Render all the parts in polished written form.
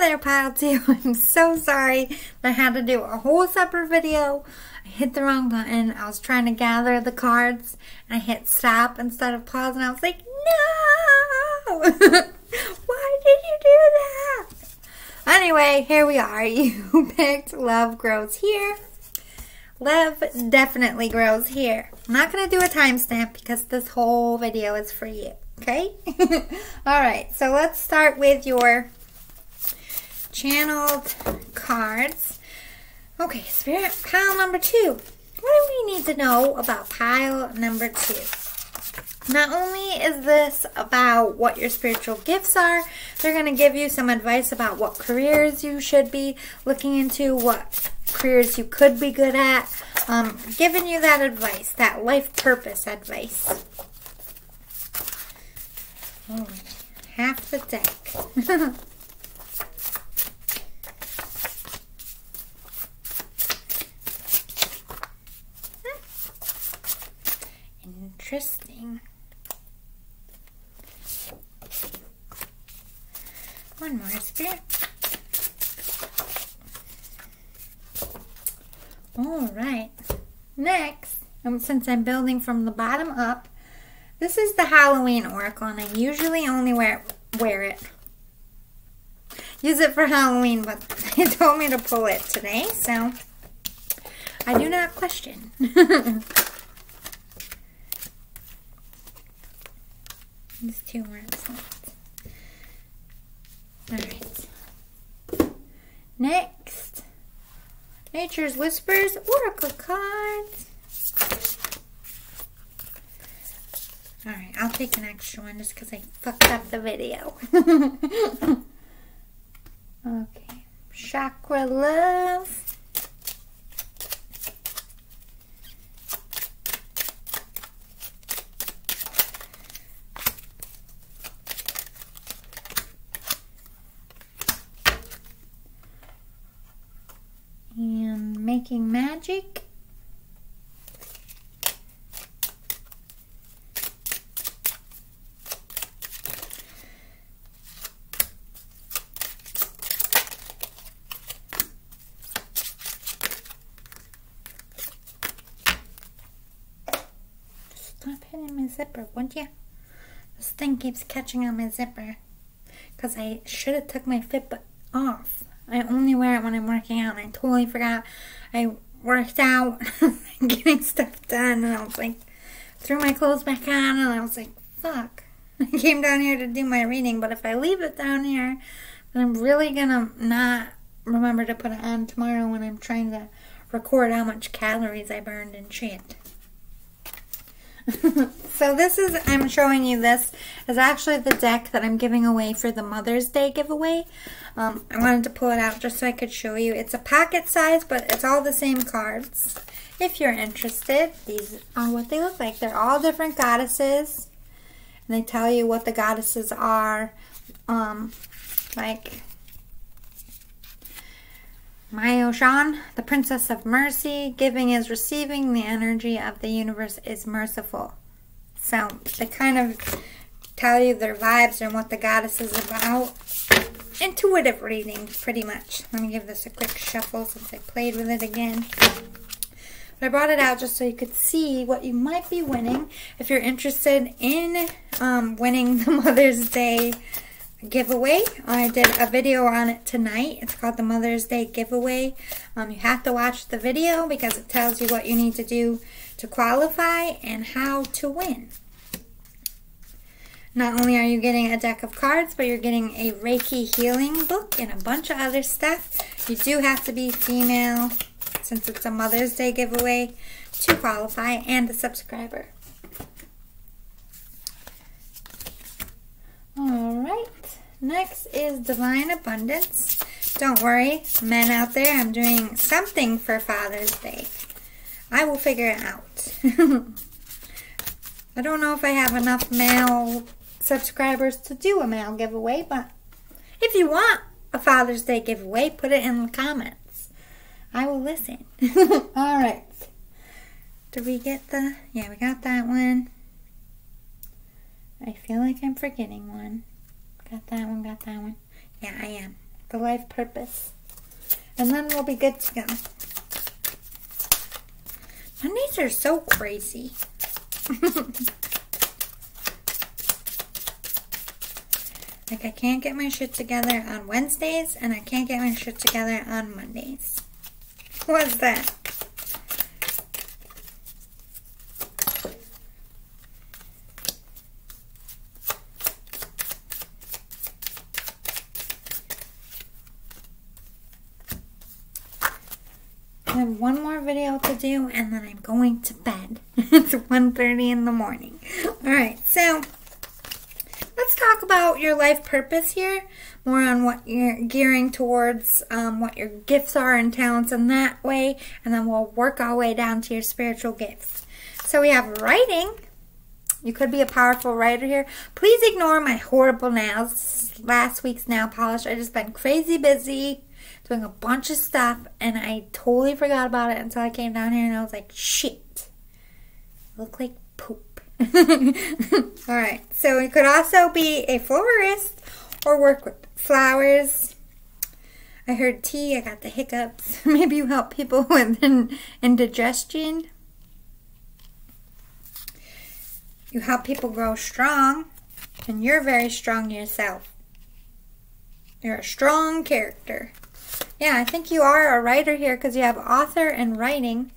there, Pile 2. I'm so sorry that I had to do a whole separate video. I hit the wrong button. I was trying to gather the cards, and I hit stop instead of pause, and I was like, no! Why did you do that? Anyway, here we are. You picked Love Grows Here. Love definitely grows here. I'm not going to do a timestamp because this whole video is for you. Okay? Alright, so let's start with your channeled cards. Okay, Spirit, pile number 2. What do we need to know about pile number 2? Not only is this about what your spiritual gifts are, they're going to give you some advice about what careers you should be looking into, what careers you could be good at, giving you that advice, that life purpose advice. Oh, half the deck. Interesting. One more, Spirit. Alright. Next, since I'm building from the bottom up, this is the Halloween Oracle, and I usually only wear it. Use it for Halloween, but they told me to pull it today, so I do not question. There's 2 words left. Alright. Next, Nature's Whispers Oracle cards. Alright, I'll take an extra one just because I fucked up the video. Okay. Chakra Love. And Making Magic. Stop hitting my zipper, would you? This thing keeps catching on my zipper. Because I should have took my Fitbit off. I only wear it when I'm working out, and I totally forgot. I worked out, getting stuff done, and I was like, threw my clothes back on, and I was like, fuck. I came down here to do my reading, but if I leave it down here, then I'm really gonna not remember to put it on tomorrow when I'm trying to record how much calories I burned and shit. So this is, I'm showing you this, is actually the deck that I'm giving away for the Mother's Day giveaway. I wanted to pull it out just so I could show you. It's a pocket size, but it's all the same cards. If you're interested, these are what they look like. They're all different goddesses. And they tell you what the goddesses are. Like Mayoshan, the Princess of Mercy. Giving is receiving. The energy of the universe is merciful. So they kind of tell you their vibes and what the goddess is about. Intuitive reading, pretty much. Let me give this a quick shuffle since I played with it again. But I brought it out just so you could see what you might be winning. If you're interested in winning the Mother's Day giveaway, I did a video on it tonight. It's called the Mother's Day giveaway. You have to watch the video because it tells you what you need to do to qualify and how to win. Not only are you getting a deck of cards, but you're getting a Reiki healing book and a bunch of other stuff. You do have to be female, since it's a Mother's Day giveaway, to qualify, and a subscriber. Alright, next is Divine Abundance. Don't worry, men out there, I'm doing something for Father's Day. I will figure it out. I don't know if I have enough male subscribers to do a male giveaway, but if you want a Father's Day giveaway, put it in the comments. I will listen. Alright. Did we get the... Yeah, we got that one. I feel like I'm forgetting one. Got that one, got that one. Yeah, I am. the life purpose. And then we'll be good to go. Mondays are so crazy. Like, I can't get my shit together on Wednesdays, and I can't get my shit together on Mondays. What's that? I have one more video to do, and then I'm going to bed. It's 1:30 in the morning. Alright, so let's talk about your life purpose here. More on what you're gearing towards, what your gifts are and talents in that way. And then we'll work our way down to your spiritual gifts. So we have writing. You could be a powerful writer here. Please ignore my horrible nails. This is last week's nail polish. I just been crazy busy doing a bunch of stuff, and I totally forgot about it until I came down here and I was like, shit. I look like poop. Alright, so you could also be a florist or work with flowers. I heard tea, I got the hiccups. Maybe you help people with indigestion. You help people grow strong, and you're very strong yourself. You're a strong character. Yeah, I think you are a writer here because you have author and writing.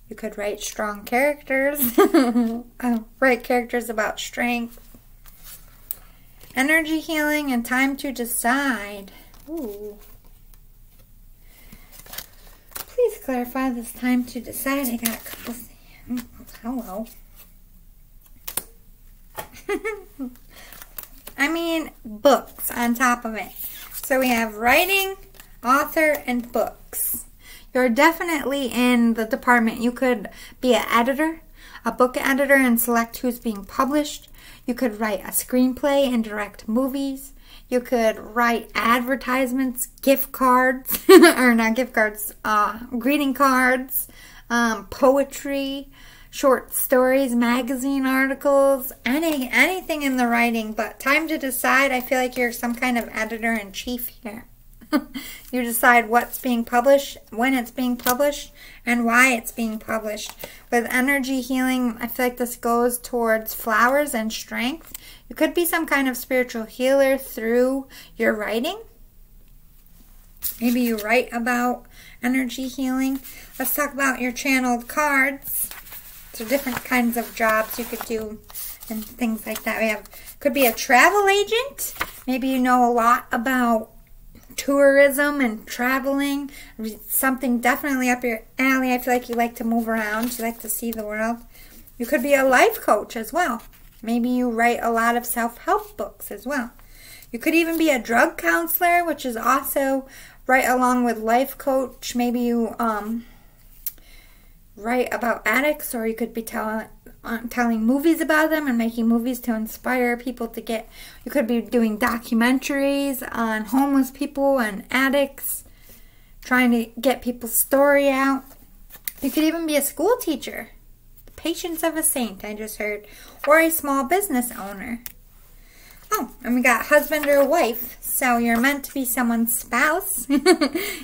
You could write strong characters. Write characters about strength. Energy healing and time to decide. Ooh. Please clarify this time to decide. I got a couple things. Hello. I mean, books on top of it. So we have writing, author, and books. You're definitely in the department. You could be an editor, a book editor, and select who's being published. You could write a screenplay and direct movies. You could write advertisements, gift cards, or not gift cards, greeting cards, poetry, short stories, magazine articles, anything in the writing. But time to decide, I feel like you're some kind of editor-in-chief here. You decide what's being published, when it's being published, and why it's being published. With energy healing, I feel like this goes towards flowers and strength. You could be some kind of spiritual healer through your writing. Maybe you write about energy healing. Let's talk about your channeled cards. So different kinds of jobs you could do and things like that. We have, could be a travel agent. Maybe you know a lot about tourism and traveling. Something definitely up your alley. I feel like you like to move around. You like to see the world. You could be a life coach as well. Maybe you write a lot of self-help books as well. You could even be a drug counselor, which is also right along with life coach. Maybe you write about addicts, or you could be telling movies about them and making movies to inspire people to get. You could be doing documentaries on homeless people and addicts, trying to get people's story out. You could even be a school teacher, the patience of a saint, I just heard, or a small business owner. Oh, and we got husband or wife. So you're meant to be someone's spouse.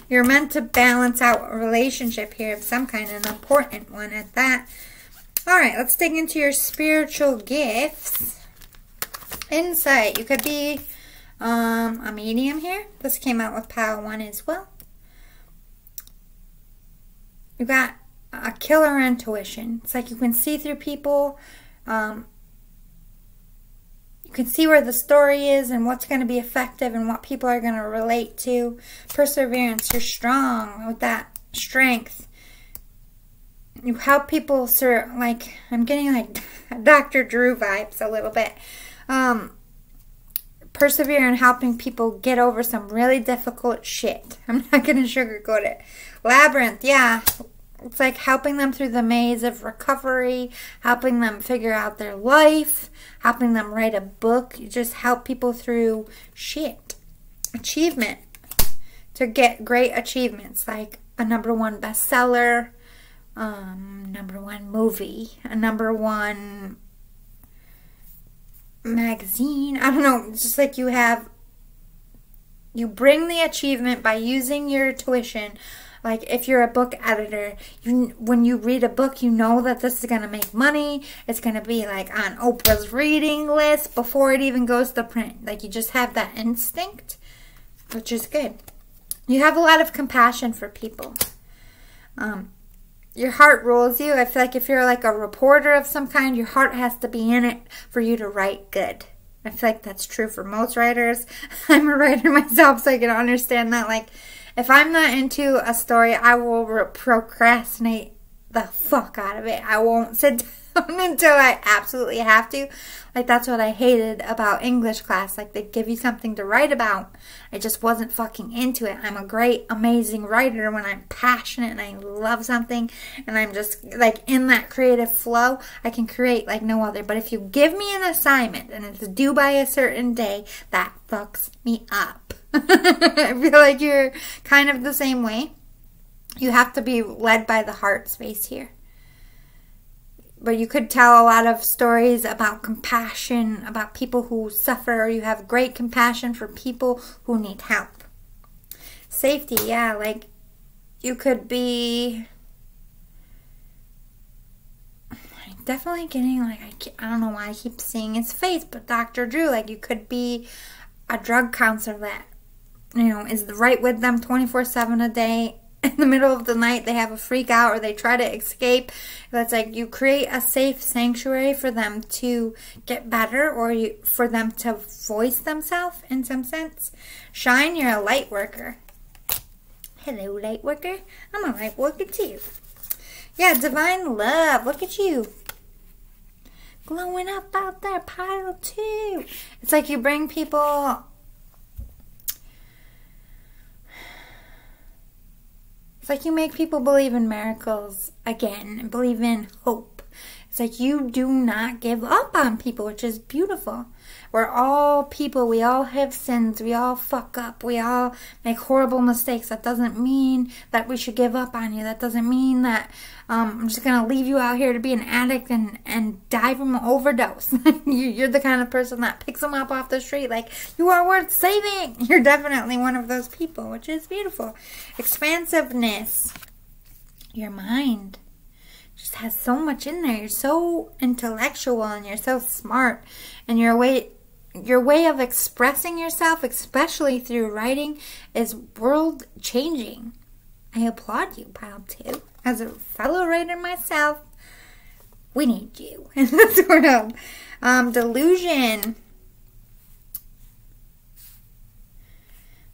You're meant to balance out a relationship here of some kind, an important one at that. All right, let's dig into your spiritual gifts. Insight. You could be a medium here. This came out with Pile 1 as well. You got a killer intuition. It's like you can see through people. You can see where the story is and what's going to be effective and what people are going to relate to. Perseverance. You're strong with that strength. You help people, sir. Like, I'm getting like Dr. Drew vibes a little bit. Persevere in helping people get over some really difficult shit. I'm not going to sugarcoat it. Labyrinth. Yeah. It's like helping them through the maze of recovery, helping them figure out their life, helping them write a book. You just help people through shit. Achievement. To get great achievements, like a #1 bestseller, #1 movie, a #1 magazine. I don't know. It's just like you have You bring the achievement by using your tuition. Like if you're a book editor, when you read a book, you know that this is going to make money. It's going to be like on Oprah's reading list before it even goes to print. Like you just have that instinct, which is good. You have a lot of compassion for people. Your heart rules you. I feel like if you're like a reporter of some kind, your heart has to be in it for you to write good. I feel like that's true for most writers. I'm a writer myself, so I can understand that. Like, if I'm not into a story, I will procrastinate the fuck out of it. I won't sit down until I absolutely have to. Like, that's what I hated about English class. Like, they give you something to write about. I just wasn't fucking into it. I'm a great, amazing writer when I'm passionate and I love something and I'm just, like, in that creative flow. I can create like no other. But if you give me an assignment and it's due by a certain day, that fucks me up. I feel like you're kind of the same way. You have to be led by the heart space here. But you could tell a lot of stories about compassion, about people who suffer, or you have great compassion for people who need help. Safety, yeah, like you could be definitely getting, like, I don't know why I keep seeing his face, but Dr. Drew, like you could be a drug counselor that, you know, is right with them 24/7 a day. In the middle of the night, they have a freak out or they try to escape. That's like you create a safe sanctuary for them to get better, or for them to voice themselves in some sense. Shine, you're a light worker. Hello, light worker. I'm a light worker too. Yeah, divine love. Look at you. Glowing up out there, pile 2. It's like you bring people... It's like you make people believe in miracles again and believe in hope. It's like you do not give up on people, which is beautiful. We're all people. We all have sins. We all fuck up. We all make horrible mistakes. That doesn't mean that we should give up on you. That doesn't mean that I'm just going to leave you out here to be an addict and die from an overdose. You're the kind of person that picks them up off the street like, you are worth saving. You're definitely one of those people, which is beautiful. Expansiveness. Your mind just has so much in there. You're so intellectual and you're so smart. And your way of expressing yourself, especially through writing, is world-changing. I applaud you, Pile 2. As a fellow writer myself, we need you in this world. Delusion.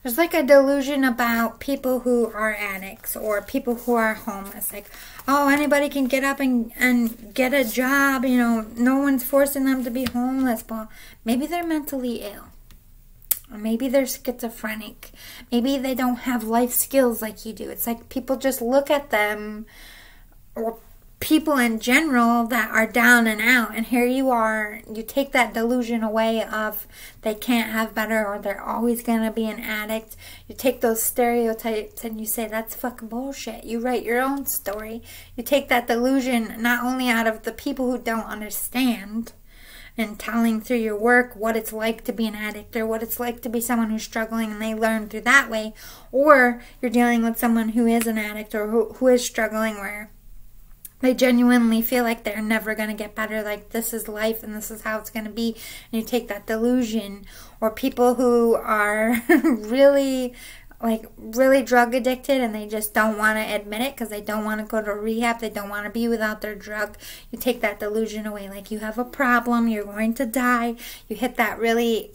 There's like a delusion about people who are addicts or people who are homeless. Like, oh, anybody can get up and get a job. You know, no one's forcing them to be homeless. Well, maybe they're mentally ill. Or maybe they're schizophrenic. Maybe they don't have life skills like you do. It's like people just look at them, or people in general that are down and out, and here you are, you take that delusion away of they can't have better or they're always going to be an addict. You take those stereotypes and you say that's fucking bullshit. You write your own story. You take that delusion not only out of the people who don't understand and telling through your work what it's like to be an addict or what it's like to be someone who's struggling and they learn through that way, or you're dealing with someone who is an addict or who is struggling where they genuinely feel like they're never going to get better, like this is life and this is how it's going to be, and you take that delusion. Or people who are really drug addicted and they just don't want to admit it because they don't want to go to rehab, they don't want to be without their drug. You take that delusion away, like you have a problem, you're going to die. You hit that really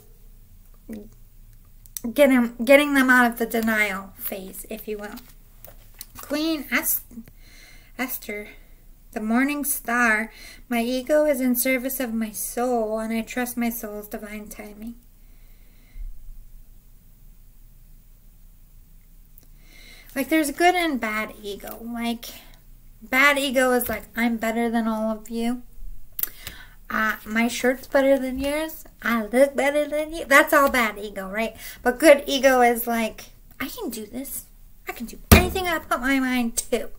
getting them out of the denial phase, if you will. Queen Esther. The morning star. My ego is in service of my soul, and I trust my soul's divine timing. Like, there's good and bad ego. Like, bad ego is like, I'm better than all of you. My shirt's better than yours. I look better than you. That's all bad ego, right? But good ego is like, I can do this. I can do anything I put my mind to.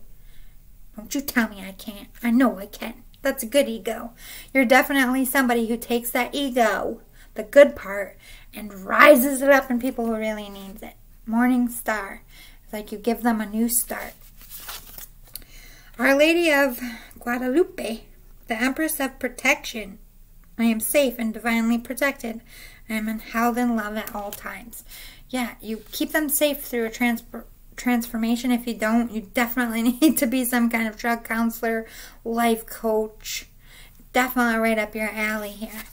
Don't you tell me I can't. I know I can. That's a good ego. You're definitely somebody who takes that ego, the good part, and rises it up in people who really needs it. Morning star. It's like you give them a new start. Our Lady of Guadalupe, the Empress of Protection. I am safe and divinely protected. I am held in love at all times. Yeah, you keep them safe through a transformation. If you don't, you definitely need to be some kind of drug counselor, life coach. Definitely right up your alley here.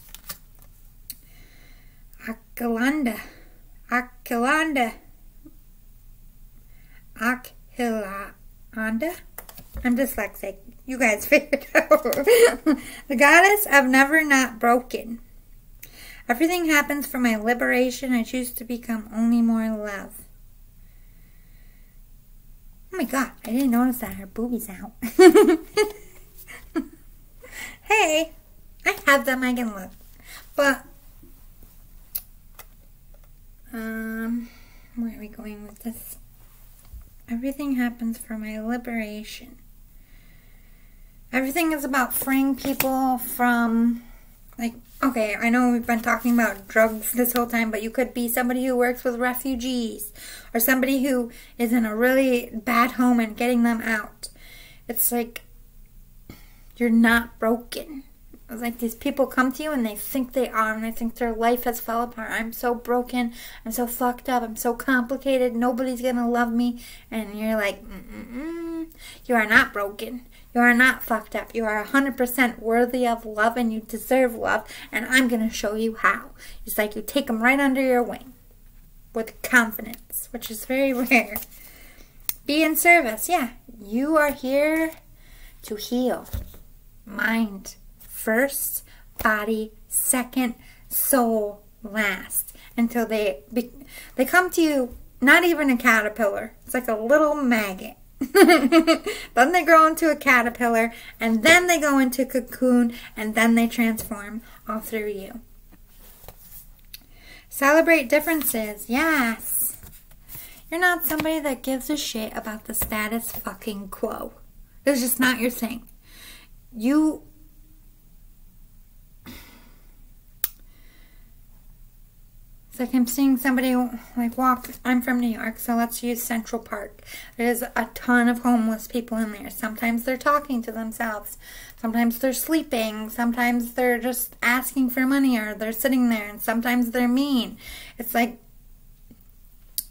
Aquilanda. I'm dyslexic. You guys figured it out. The goddess of never not broken. Everything happens for my liberation. I choose to become only more love. Oh my god, I didn't notice that her boobies out. Hey, I have them, I can look. But, where are we going with this? Everything happens for my liberation. Everything is about freeing people from, like, okay, I know we've been talking about drugs this whole time, but you could be somebody who works with refugees or somebody who is in a really bad home and getting them out. It's like you're not broken. It's like these people come to you and they think they are, and they think their life has fell apart. I'm so broken. I'm so fucked up. I'm so complicated. Nobody's going to love me. And you're like, you are not broken. You are not fucked up. You are 100% worthy of love, and you deserve love, and I'm going to show you how. It's like you take them right under your wing with confidence, which is very rare. Be in service. Yeah, you are here to heal. Mind first, body second, soul last. Until they come to you, not even a caterpillar. It's like a little maggot. Then they grow into a caterpillar, and then they go into cocoon, and then they transform all through you. Celebrate differences. Yes. You're not somebody that gives a shit about the status fucking quo. It's just not your thing. It's like I'm seeing somebody like walk. I'm from New York, so let's use Central Park. There's a ton of homeless people in there. Sometimes they're talking to themselves. Sometimes they're sleeping. Sometimes they're just asking for money, or they're sitting there, and sometimes they're mean. It's like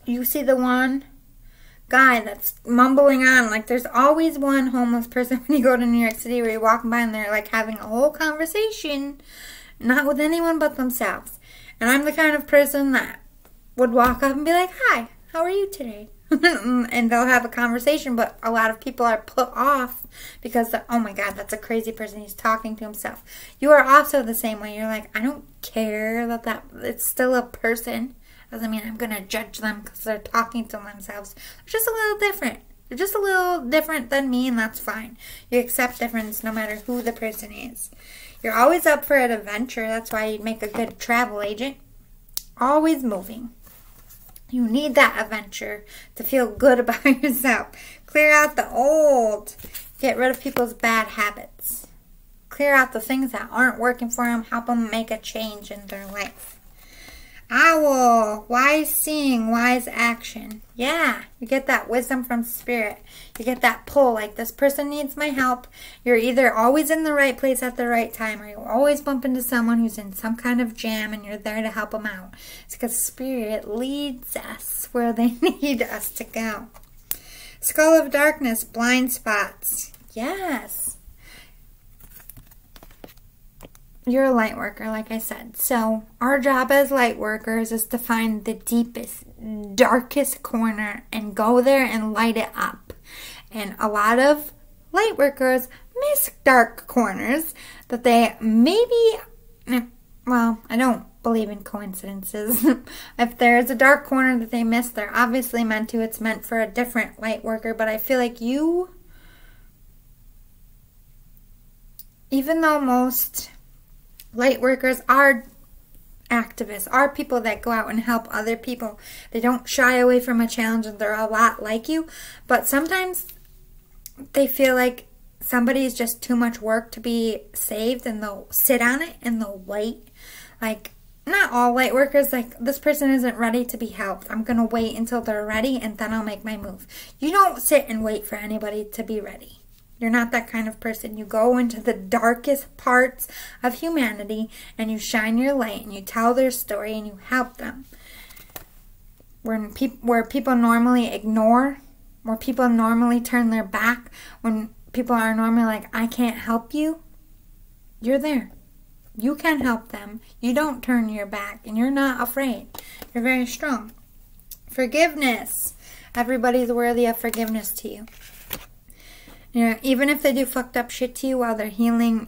you see the one guy that's mumbling on. Like there's always one homeless person when you go to New York City where you're walking by and they're like having a whole conversation, not with anyone but themselves. And I'm the kind of person that would walk up and be like, hi, how are you today? And they'll have a conversation, but a lot of people are put off because, oh my God, that's a crazy person. He's talking to himself. You are also the same way. You're like, I don't care that it's still a person. Doesn't mean I'm going to judge them because they're talking to themselves. They're just a little different. They're just a little different than me, and that's fine. You accept difference no matter who the person is. You're always up for an adventure. That's why you'd make a good travel agent. Always moving. You need that adventure to feel good about yourself. Clear out the old. Get rid of people's bad habits. Clear out the things that aren't working for them. Help them make a change in their life. Owl. Wise seeing, wise action. Yeah, you get that wisdom from spirit. You get that pull, like this person needs my help. You're either always in the right place at the right time, or you always bump into someone who's in some kind of jam and you're there to help them out. It's because spirit leads us where they need us to go. Skull of darkness, blind spots. Yes. You're a light worker, like I said. So our job as light workers is to find the deepest, darkest corner and go there and light it up. And a lot of light workers miss dark corners that they maybe, well, I don't believe in coincidences. If there's a dark corner that they miss, they're obviously meant to. It's meant for a different light worker. But I feel like you, even though most light workers are activists, are people that go out and help other people. They don't shy away from a challenge, and they're a lot like you. But sometimes they feel like somebody is just too much work to be saved, and they'll sit on it and they'll wait. Like, not all light workers, like this person isn't ready to be helped. I'm going to wait until they're ready and then I'll make my move. You don't sit and wait for anybody to be ready. You're not that kind of person. You go into the darkest parts of humanity and you shine your light and you tell their story and you help them. Where people normally ignore, where people normally turn their back, when people are normally like, I can't help you, you're there. You can help them. You don't turn your back and you're not afraid. You're very strong. Forgiveness. Everybody's worthy of forgiveness to you. You know, even if they do fucked up shit to you while they're healing,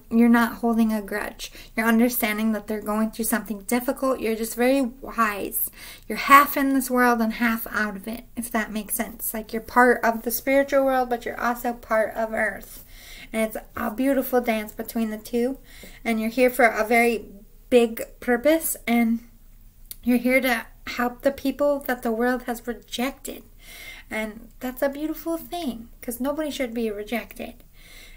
you're not holding a grudge. You're understanding that they're going through something difficult. You're just very wise. You're half in this world and half out of it, if that makes sense. Like you're part of the spiritual world, but you're also part of Earth. And it's a beautiful dance between the two. And you're here for a very big purpose. And you're here to help the people that the world has rejected. And that's a beautiful thing, because nobody should be rejected.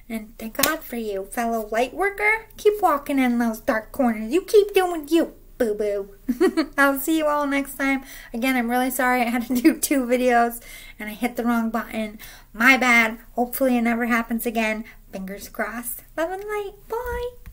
And thank God for you, fellow light worker. Keep walking in those dark corners. You keep doing you, boo-boo. I'll see you all next time. Again, I'm really sorry I had to do 2 videos, and I hit the wrong button. My bad. Hopefully it never happens again. Fingers crossed. Love and light. Bye.